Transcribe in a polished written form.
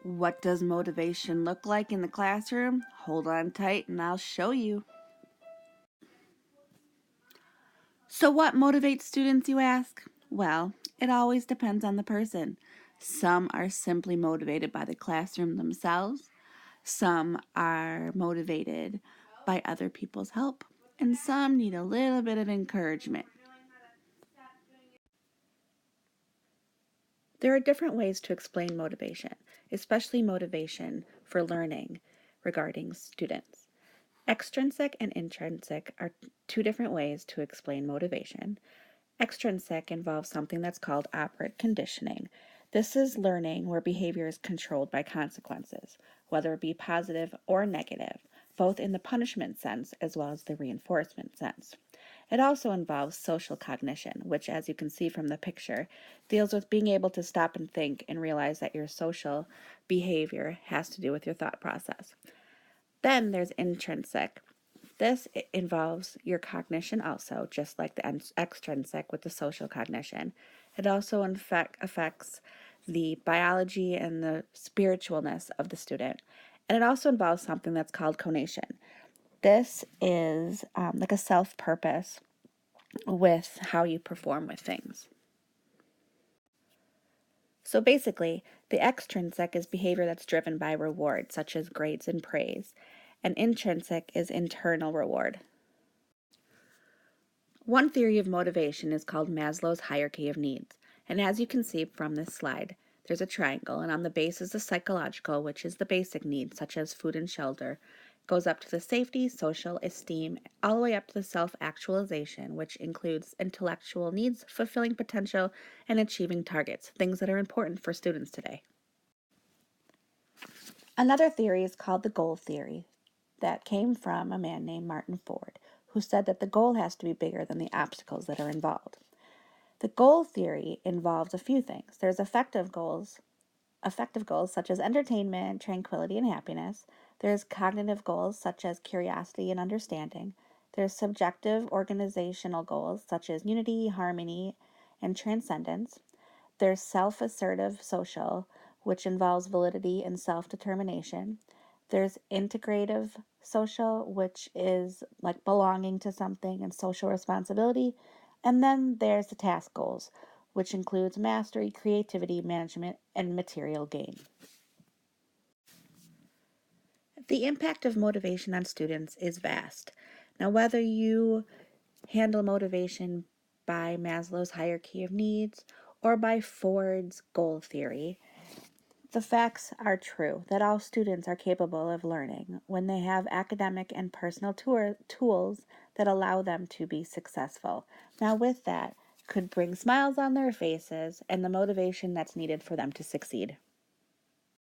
What does motivation look like in the classroom? Hold on tight and I'll show you. So what motivates students, you ask? Well, it always depends on the person. Some are simply motivated by the classroom themselves. Some are motivated by other people's help. And some need a little bit of encouragement. There are different ways to explain motivation, especially motivation for learning regarding students. Extrinsic and intrinsic are two different ways to explain motivation. Extrinsic involves something that's called operant conditioning. This is learning where behavior is controlled by consequences, whether it be positive or negative, both in the punishment sense as well as the reinforcement sense. It also involves social cognition, which, as you can see from the picture, deals with being able to stop and think and realize that your social behavior has to do with your thought process. Then there's intrinsic. This involves your cognition also, just like the extrinsic with the social cognition. It also affects the biology and the spiritualness of the student. And it also involves something that's called conation. This is like a self-purpose with how you perform with things. So basically, the extrinsic is behavior that's driven by reward, such as grades and praise, and intrinsic is internal reward. One theory of motivation is called Maslow's hierarchy of needs, and as you can see from this slide, there's a triangle, and on the base is the psychological, which is the basic needs, such as food and shelter. It goes up to the safety, social, esteem, all the way up to the self-actualization, which includes intellectual needs, fulfilling potential, and achieving targets, things that are important for students today. Another theory is called the goal theory that came from a man named Martin Ford, who said that the goal has to be bigger than the obstacles that are involved. The goal theory involves a few things. There's effective goals such as entertainment, tranquility, and happiness. There's cognitive goals such as curiosity and understanding. There's subjective organizational goals such as unity, harmony, and transcendence. There's self-assertive social, which involves validity and self-determination. There's integrative social, which is like belonging to something and social responsibility. And then there's the task goals, which includes mastery, creativity, management, and material gain. The impact of motivation on students is vast. Now, whether you handle motivation by Maslow's hierarchy of needs or by Ford's goal theory, the facts are true that all students are capable of learning when they have academic and personal tools that allow them to be successful. Now, with that, could bring smiles on their faces and the motivation that's needed for them to succeed.